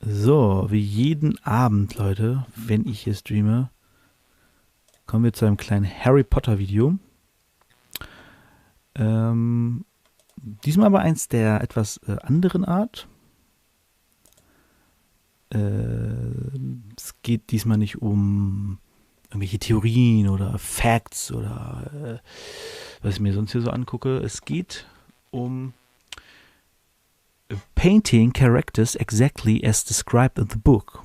So, wie jeden Abend, Leute, wenn ich hier streame, kommen wir zu einem kleinen Harry Potter Video. Diesmal aber eins der etwas anderen Art. Es geht diesmal nicht um irgendwelche Theorien oder Facts oder was ich mir sonst hier so angucke. Es geht um Painting Characters exactly as described in the book.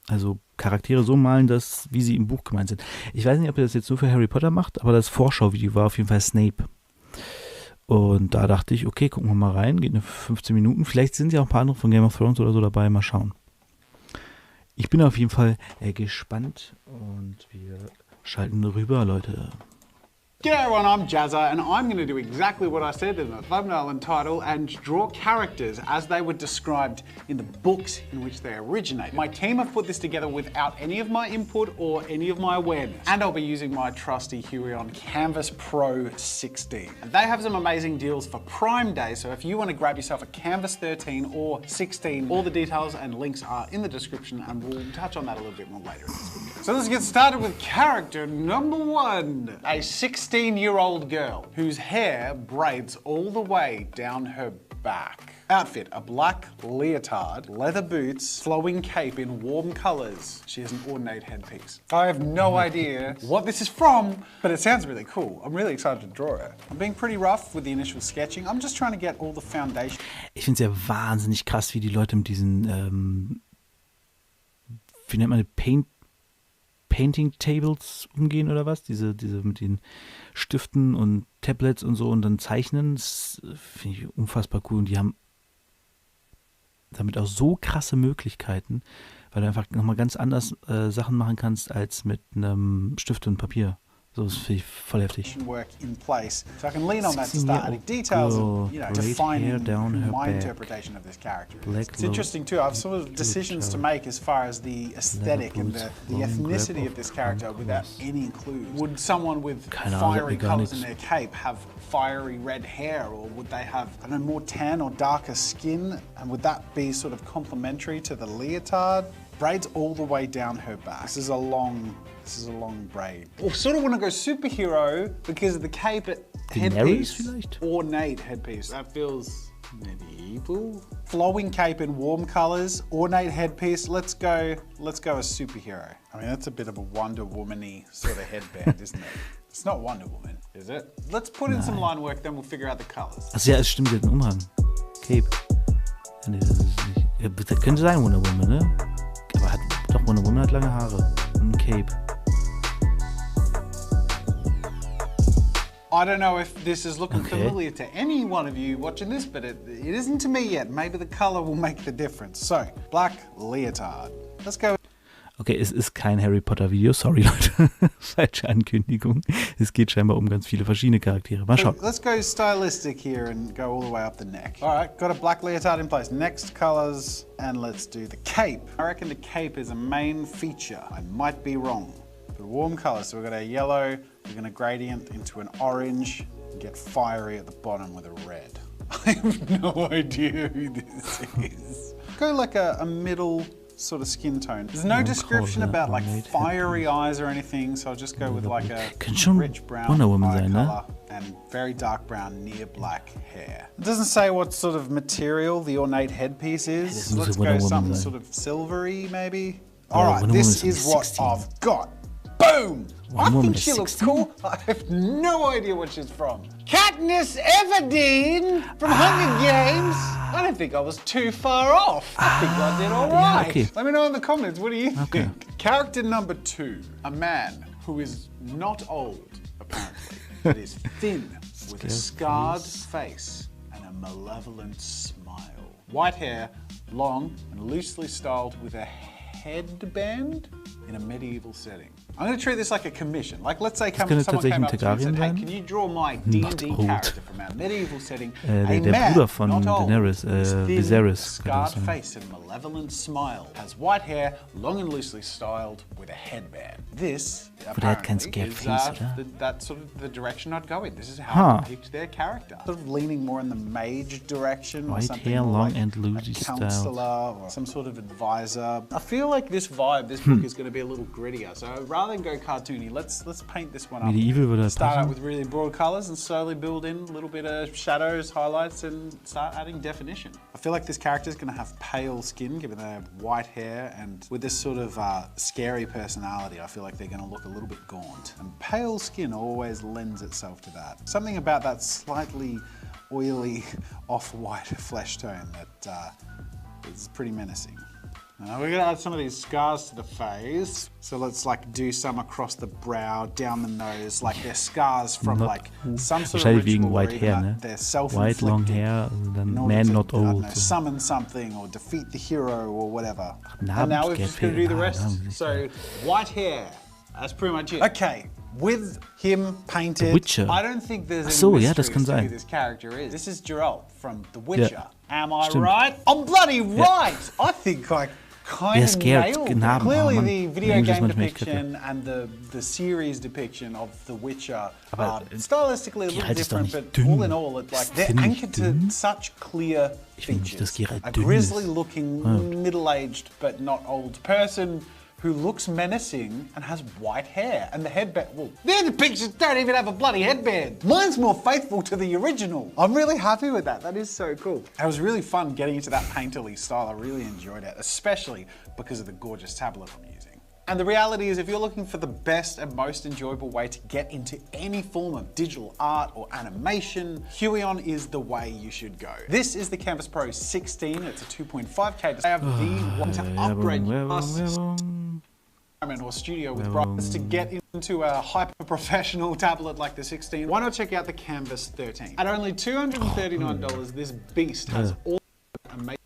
Also Charaktere so malen, dass, wie sie im Buch gemeint sind. Ich weiß nicht, ob ihr das jetzt nur für Harry Potter macht, aber das Vorschauvideo war auf jeden Fall Snape. Und da dachte ich, okay, gucken wir mal rein, geht eine 15 Minuten. Vielleicht sind ja auch ein paar andere von Game of Thrones oder so dabei, mal schauen. Ich bin auf jeden Fall gespannt und wir schalten rüber, Leute. G'day everyone, I'm Jazza and I'm going to do exactly what I said in the thumbnail and title and draw characters as they were described in the books in which they originate. My team have put this together without any of my input or any of my awareness, and I'll be using my trusty Huion Canvas Pro 16. And they have some amazing deals for Prime Day, so if you want to grab yourself a Canvas 13 or 16, all the details and links are in the description and we'll touch on that a little bit more later in this video. So let's get started with character number 1, a 16-year-old girl whose hair braids all the way down her back. Outfit, a black leotard, leather boots, flowing cape in warm colours. She has an ornate headpiece. I have no idea what this is from, but it sounds really cool. I'm really excited to draw it. I'm being pretty rough with the initial sketching. I'm just trying to get all the foundation. Ich finde es ja wahnsinnig krass, wie die Leute mit diesen, wie nennt man das, Painting Tables umgehen oder was? Diese mit den Stiften und Tablets und so und dann zeichnen. Das finde ich unfassbar cool. Und die haben damit auch so krasse Möglichkeiten, weil du einfach nochmal ganz anders Sachen machen kannst als mit einem Stift und Papier. So, das finde ich voll heftig. Work in place, so I can lean on that to start adding details and, you know, defining my interpretation of this character. It's interesting too. I've sort of decisions to make as far as the aesthetic and the ethnicity of this character without any clues. Would someone with fiery colours in their cape have fiery red hair, or would they have, I don't know, more tan or darker skin? And would that be sort of complementary to the leotard? Braids all the way down her back. This is a long braid. I sort of want to go superhero because of the cape headpiece. Ornate headpiece. That feels medieval. Flowing cape in warm colors, ornate headpiece. Let's go a superhero. I mean, that's a bit of a Wonder Woman-y sort of headband, isn't it? It's not Wonder Woman, is it? Let's put in some line work, then we'll figure out the colors. Also ja, es stimmt, der hat einen Umhang. Cape. Nee, das ist nicht. Ja, das könnte sein Wonder Woman, ne? Aber Wonder Woman hat lange Haare und ein Cape. I don't know if this is looking familiar to any one of you watching this, but it isn't to me yet. Maybe the color will make the difference. So, black leotard. Let's go. Okay, es ist kein Harry Potter Video, sorry Leute, falsche Ankündigung. Es geht scheinbar um ganz viele verschiedene Charaktere. Mal schauen. Let's go stylistic here and go all the way up the neck. All right, got a black leotard in place. Next colors, and let's do the cape. I reckon the cape is a main feature. I might be wrong. But warm colors, so we've got a yellow, we're gonna gradient into an orange, and get fiery at the bottom with a red. I have no idea who this is. Go like a middle sort of skin tone. There's no description about like fiery eyes or anything, so I'll just go with like a rich brown eye color and very dark brown near black hair. It doesn't say what sort of material the ornate headpiece is. Let's go something sort of silvery maybe. All right, this is what I've got. Boom! I think she looks cool. I have no idea what she's from. Katniss Everdeen from Hunger Games. I don't think I was too far off. I think I did all right. Yeah, okay. Let me know in the comments, what do you think? Character number 2, a man who is not old, apparently, but is thin, with a scarred face and a malevolent smile. White hair, long and loosely styled with a headband in a medieval setting. I'm going to treat this like a commission. Like, let's say könnte someone came up to me and said, Targaryen hey, sein. can you draw my Not D&D old. character from our medieval setting? Der man, Bruder von not old, Daenerys, with thin, Viserys. scarred face and malevolent smile, has white hair, long and loosely styled, with a headband. This, der hat kein apparently, scared is face, oder? that's sort of the direction I'd go in. This is how I picked their character. Sort of leaning more in the mage direction, or White something hair, more long like and a loosely styled. counselor or some sort of advisor. I feel like this vibe, this book is going to be a little grittier. So rather than go cartoony, let's paint this one up. Medieval würde Start out passen. with really broad colors and slowly build in a little bit of shadows, highlights, and start adding definition. I feel like this character is going to have pale skin, given they have white hair, and with this sort of scary personality, I feel like they're going to look a little bit gaunt. And pale skin always lends itself to that. Something about that slightly oily, off-white flesh tone that is pretty menacing. Now we're gonna add some of these scars to the face. So let's like do some across the brow, down the nose, like they're scars from like some sort of Wahrscheinlich wegen ritual or white even hair, ne? they're White, self-inflicted. long hair, and then in order man to, not I don't old. know, summon something or defeat the hero or whatever. Einen And now we're Abend just gonna do the rest. Abend. So white hair, that's pretty much it. Okay. With him painted, Witcher. I don't think there's any so, ja, mystery das kann as to who sein. this character is. This is Geralt from The Witcher. Am I Stimmt. right? I'm bloody right! I think I kind of scared, nailed it. Narben, Clearly Mann. the video Englisch game manchmal echt depiction and the series depiction of The Witcher Aber, are stylistically a little Geralt ist doch different, nicht but dünn. all in all, it's like they're Finde ich anchored to dünn? such clear Ich finde nicht, dass features. Geralt A dünn grizzly ist. looking, middle-aged but not old person who looks menacing and has white hair. And the headband, well, their pictures don't even have a bloody headband. Mine's more faithful to the original. I'm really happy with that. That is so cool. It was really fun getting into that painterly style. I really enjoyed it, especially because of the gorgeous tablet I'm using. And the reality is, if you're looking for the best and most enjoyable way to get into any form of digital art or animation, Huion is the way you should go. This is the Canvas Pro 16. It's a 2.5K. I have the one to upgrade or studio with brightness to get into a hyper-professional tablet like the 16. Why not check out the Canvas 13? At only $239, this beast has all amazing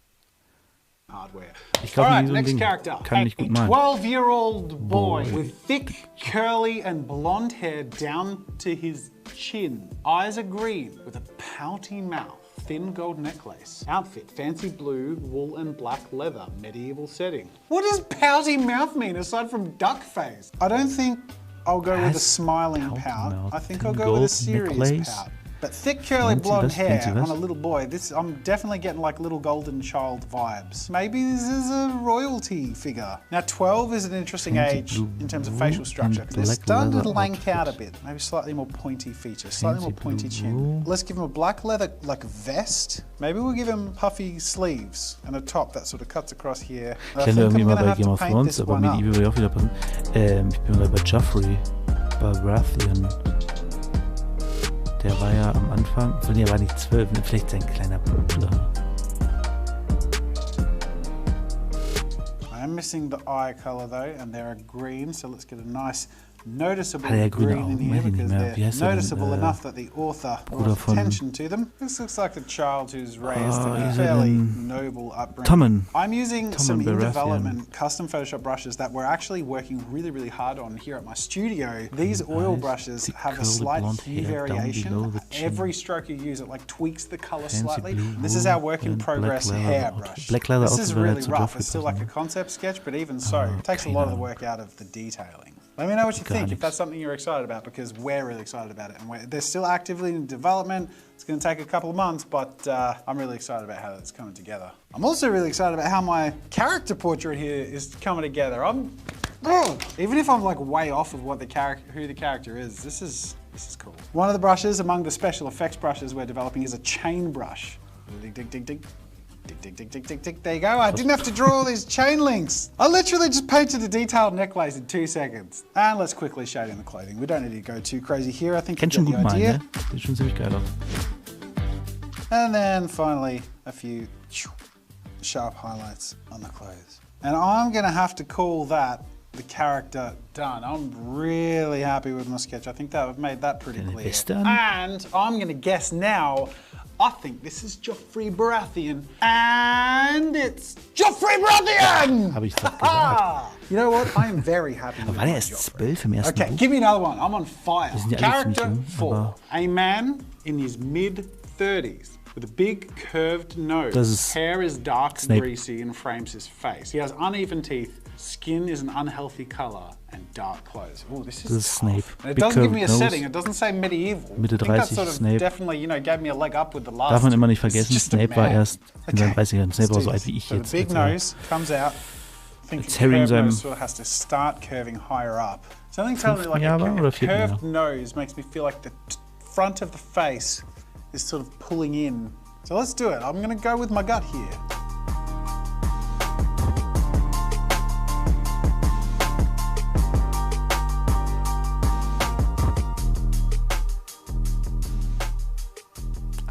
hardware. Ich glaube, Alright, so ein next Ding character. kann nicht gut malen. 12-year-old boy with thick, curly and blonde hair down to his chin. Eyes are green with a pouty mouth. Thin gold necklace. Outfit, fancy blue, wool and black leather, medieval setting. What does pouty mouth mean aside from duck face? I don't think I'll go with a smiling pouty pout. mouth, I think thin I'll go with a gold serious necklace. pout. But thick curly Fancy blonde was, hair fancy was. on a little boy, I'm definitely getting like little golden child vibes. Maybe this is a royalty figure. Now 12 is an interesting Fancy age blue in terms of wool facial structure. and They're black starting to leather lank out a outfit. bit. Maybe slightly more pointy features, slightly more Fancy pointy blue chin. wool. Let's give him a black leather like vest. Maybe we'll give him puffy sleeves and a top that sort of cuts across here. Ich kenne irgendwie mal bei Game of Thrones, aber Medieval würde auch wieder passen. Ich bin mal bei Joffrey, bei Baratheon. Der war ja am Anfang, so nee, er war nicht 12, ne? Vielleicht sein kleiner Bruder. I am missing the eye color though, and they're green, so let's get a nice noticeable Hat er ja grüne green in Augen, here weiß ich nicht because mehr. Wie they're heißt er denn? noticeable enough that the author Bruder brought von- attention to them. This looks like a child who's raised in wie a ist er fairly denn? noble upbringing. Tommen. I'm using some Tommen Baratheon. in-development custom Photoshop brushes that we're actually working really hard on here at my studio. These oil Nice. brushes Thick have a curly slight blonde hue hair down variation. below the chin. Every stroke you use, it like tweaks the color Fancy slightly. blue This is wool our work in and progress black leather outfit. hairbrush. Black leather This outfit is wäre really zu rough. Joffrey It's still like a passen, ne? concept sketch, but even so, it takes a keine lot of the Ahnung. work out of the detailing. Let me know what you Gar think, if nichts. that's something you're excited about, because we're really excited about it. And they're still actively in development. It's going to take a couple of months, but I'm really excited about how that's coming together. I'm also really excited about how my character portrait here is coming together. Even if I'm like way off of what who the character is, this is cool. One of the brushes among the special effects brushes we're developing is a chain brush. Dig, dig, dig, dig. Tick, tick, tick, tick, tick, tick. There you go. I didn't have to draw all these chain links. I literally just painted a detailed necklace in 2 seconds. And let's quickly shade in the clothing. We don't need to go too crazy here. I think you Kennt schon get gut the malen, idea. ne? Sieht schon ziemlich geil aus. And then finally, a few sharp highlights on the clothes. And I'm gonna have to call that the character done. I'm really happy with my sketch. I think that I've made that pretty Deine clear. Weste an? And I'm gonna guess now, I think this is Joffrey Baratheon. And it's Joffrey Baratheon! Habe ich doch gesagt. You know what? I am very happy with War der my erst Joffrey. 12 im ersten Okay, Buch? give me another one. I'm on fire. sind ja alle ziemlich Character jung, 4. aber- A man in his mid-30s with a big curved nose. Das ist Hair is dark and Snape. greasy and frames his face. He has uneven teeth. Skin is an unhealthy color and dark clothes. Oh, this is Das ist tough. Snape. And it Big doesn't give me a curved setting. nose. It doesn't say medieval. Mitte I think that 30, sort of Snape. definitely, gave me a leg up with the last. Darf man immer nicht It's vergessen, just a Snape war man. erst in seinen 30ern. Snape let's war do so alt this. wie ich So jetzt. the big Also, nose comes out. I think Als the Harry in curved seinem nose sort of has to start curving higher up. Something tells me like Jahr war a oder vierten curved Jahr? nose makes me feel like the front of the face is sort of pulling in. So let's do it. I'm going to go with my gut here.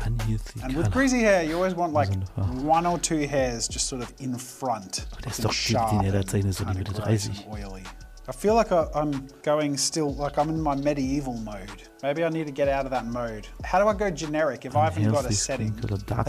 unhealthy And with color. greasy hair, you always want like Wunderbar. 1 or 2 hairs just sort of in front. der ist looking doch sharp den er da and zeichnet, so die kinda Mitte gross 30. and oily. I feel like I'm going still, like I'm in my medieval mode. Maybe I need to get out of that mode. How do I go generic if I haven't got a Unhealthy setting? skin color, dark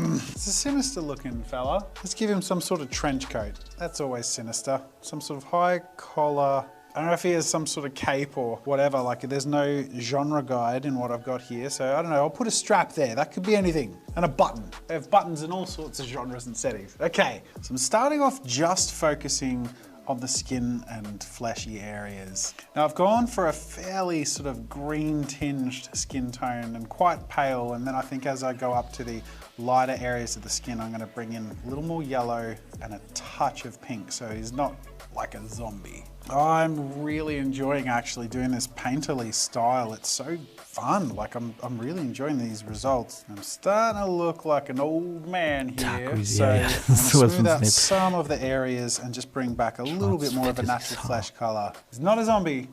roses. It's a sinister looking fella. Let's give him some sort of trench coat. That's always sinister. Some sort of high collar. I don't know if he has some sort of cape or whatever. Like there's no genre guide in what I've got here. So I don't know, I'll put a strap there. That could be anything. And a button. They have buttons in all sorts of genres and settings. Okay, so I'm starting off just focusing on the skin and fleshy areas. Now I've gone for a fairly sort of green tinged skin tone and quite pale, and then I think as I go up to the lighter areas of the skin, I'm going to bring in a little more yellow and a touch of pink, so he's not like a zombie. I'm really enjoying actually doing this painterly style. It's so fun. Like I'm really enjoying these results. I'm starting to look like an old man here. greasy, So yeah. I'm Sowas gonna von smooth out Snape. some of the areas and just bring back a little bit more of a fettes natural Haar. flesh color. He's not a zombie,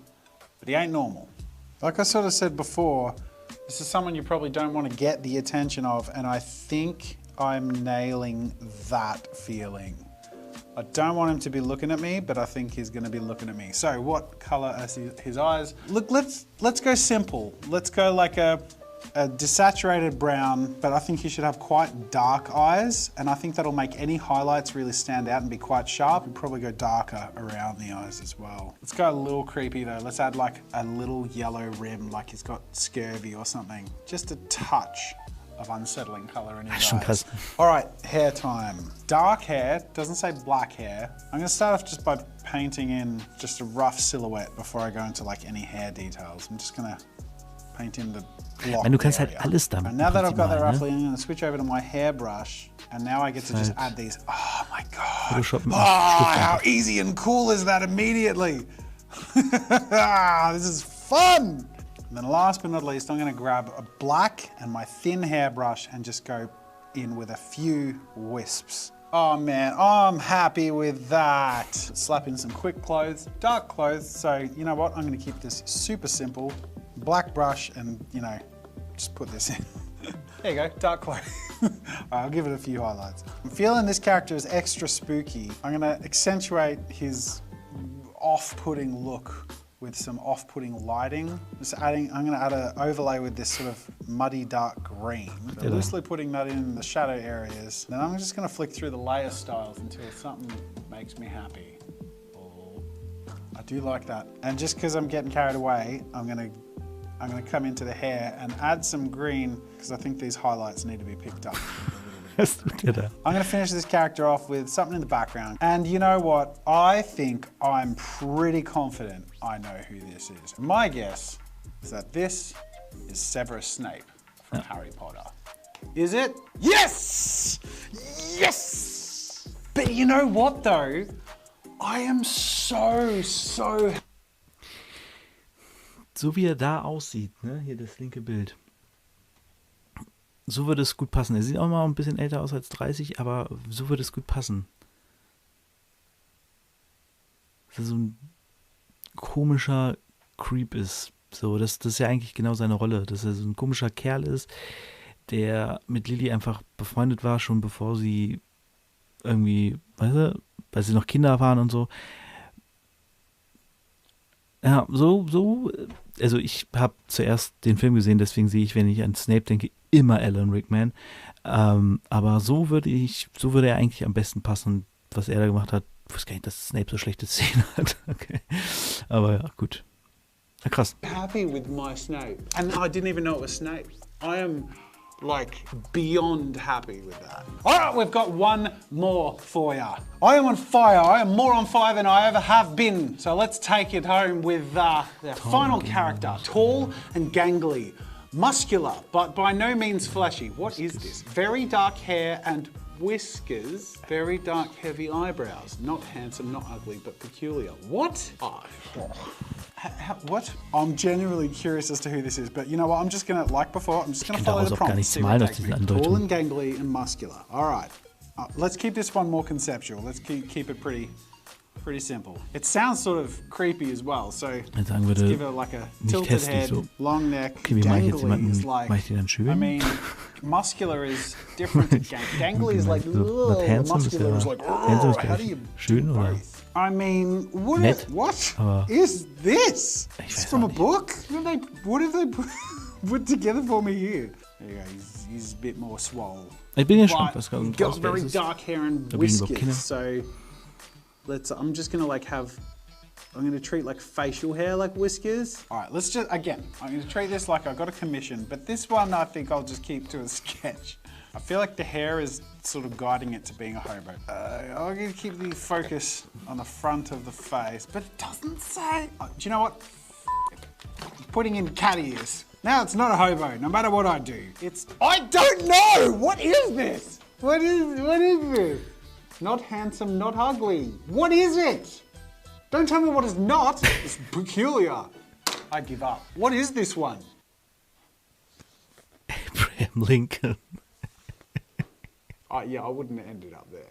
but he ain't normal. Like I sort of said before, this is someone you probably don't want to get the attention of, and I think I'm nailing that feeling. I don't want him to be looking at me, but I think he's going to be looking at me. So what color are his eyes? Look, let's go simple. Let's go like a desaturated brown, but I think he should have quite dark eyes, and I think that'll make any highlights really stand out and be quite sharp, and probably go darker around the eyes as well. Let's go a little creepy though. Let's add like a little yellow rim, like he's got scurvy or something. Just a touch of unsettling color in his schon eyes. krass. All right, hair time. Dark hair, doesn't say black hair. I'm gonna start off just by painting in just a rough silhouette before I go into like any hair details. I'm just gonna paint in the block meine, du kannst area. halt alles damit And now that I've got that malen, ne? roughly, I'm gonna switch over to my hairbrush, and now I get to just add these. Oh my God. Photoshop mit Oh, Stift how einfach. easy and cool is that immediately? This is fun. And then last but not least, I'm gonna grab a black and my thin hairbrush and just go in with a few wisps. Oh man, I'm happy with that. Slap in some quick clothes, dark clothes. So you know what, I'm gonna keep this super simple. Black brush and just put this in. There you go, dark clothes. All right, I'll give it a few highlights. I'm feeling this character is extra spooky. I'm gonna accentuate his off-putting look with some off-putting lighting. I'm gonna add an overlay with this sort of muddy dark green. So loosely putting that in the shadow areas. Then I'm just gonna flick through the layer styles until something makes me happy. Oh, I do like that. And just because I'm getting carried away, I'm gonna come into the hair and add some green because I think these highlights need to be picked up. Was tut ihr da? I'm going to finish this character off with something in the background. And you know what? I think I'm pretty confident I know who this is. My guess is that this is Severus Snape from Harry Potter. Is it? Yes! Yes! But you know what though? I am so So wie er da aussieht, ne? Hier das linke Bild. So würde es gut passen. Er sieht auch mal ein bisschen älter aus als 30, aber so würde es gut passen. Dass er so ein komischer Creep ist. So, das ist ja eigentlich genau seine Rolle. Dass er so ein komischer Kerl ist, der mit Lily einfach befreundet war, schon bevor sie irgendwie, weißt du, weil sie noch Kinder waren und so. Ja, so also ich habe zuerst den Film gesehen, deswegen sehe ich, wenn ich an Snape denke, immer Alan Rickman. Aber so würde er eigentlich am besten passen, was er da gemacht hat. Ich wusste gar nicht, dass Snape so schlechte Szenen hat. Okay. Aber ja, gut. Ja, krass. Happy with my Snape. And I didn't even know it was Snape. I am like beyond happy with that. All right, we've got one more for you. I am on fire. I am more on fire than I ever have been. So let's take it home with the final character. Tall and gangly. Muscular, but by no means fleshy. What is this? Very dark hair and whiskers. Very dark, heavy eyebrows. Not handsome, not ugly, but peculiar. What? What? I'm genuinely curious as to who this is, but you know what? I'm just gonna, like before, I'm just gonna follow the prompt. See where it takes me. Tall and gangly and muscular. All right. Let's keep this one more conceptual. Let's keep it pretty simple. It sounds sort of creepy as well, so let's give it like a tilted head, long neck. Gangly is like, I mean, muscular is different to gangly is like, muscular is like, how do you do both? I mean, what is this? It's from a book? What have they put together for me here? There you go, he's a bit more swole. Ich bin gespannt, was kommt. Got very dark hair and whiskers, so I'm just gonna I'm gonna treat like facial hair like whiskers. All right, let's just, again, I'm gonna treat this like I got a commission, but this one I think I'll just keep to a sketch. I feel like the hair is sort of guiding it to being a hobo. I'm gonna keep the focus on the front of the face, but it doesn't say. Do you know what? Putting in cat ears. Now it's not a hobo, no matter what I do. I don't know! What is this? What is this? Not handsome, not ugly. What is it? Don't tell me what it's not. It's peculiar. I give up. What is this one? Abraham Lincoln. Yeah, I wouldn't have ended up there.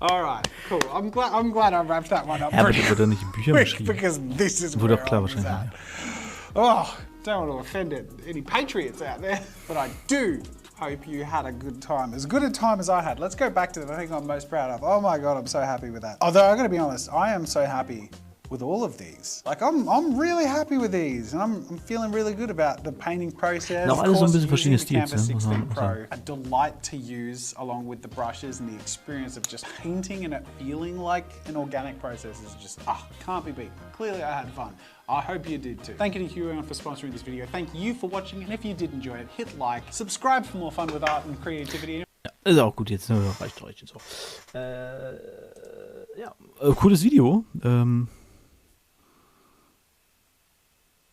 All right, cool. I'm glad I wrapped that one up. Ja, aber das wird doch nicht in Büchern beschrieben. Because this is Wurde where doch klar I was wahrscheinlich. at. Oh, don't want to offend any patriots out there, but I do hope you had a good time. As good a time as I had. Let's go back to the thing I'm most proud of. Oh my God, I'm so happy with that. Although I gotta be honest, I am so happy with all of these. Like I'm really happy with these, and I'm feeling really good about the painting process. Noch alles so ein bisschen verschiedene Using the Stils, Canvas ne? 16 Pro, a delight to use along with the brushes, and the experience of just painting and it feeling like an organic process is just, can't be beat. Clearly I had fun. I hope you did too. Thank you to Huron for sponsoring this video. Thank you for watching, and if you did enjoy it, hit like, subscribe for more fun with art and creativity. Ja, ist auch gut jetzt, ne? Reicht jetzt auch. Ja, cooles Video.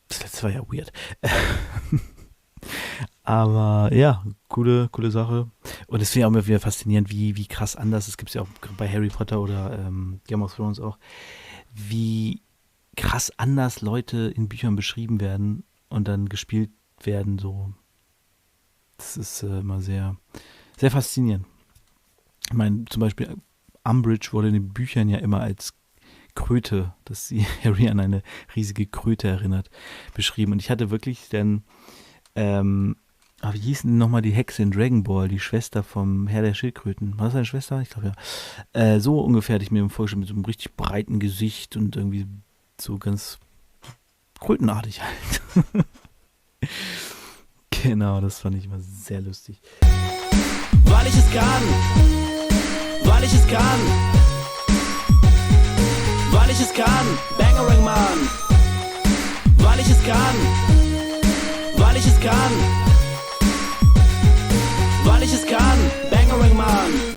Das letzte war ja weird. Aber ja, coole Sache. Und es finde ich auch immer wieder faszinierend, wie krass anders. Es gibt ja auch bei Harry Potter oder Game of Thrones auch, wie krass anders Leute in Büchern beschrieben werden und dann gespielt werden. So, das ist immer sehr, sehr faszinierend. Ich meine, zum Beispiel Umbridge wurde in den Büchern ja immer als Kröte, dass sie Harry an eine riesige Kröte erinnert, beschrieben. Und ich hatte wirklich dann, wie hieß denn nochmal die Hexe in Dragon Ball, die Schwester vom Herr der Schildkröten? War das seine Schwester? Ich glaube ja. So ungefähr hatte ich mir vorgestellt, mit so einem richtig breiten Gesicht und irgendwie so ganz krötenartig halt. Genau, das fand ich immer sehr lustig. Weil ich es kann, weil ich es kann. Weil ich es kann, Bangerang Mann. Weil ich es kann, weil ich es kann. Weil ich es kann, Bangerang Mann.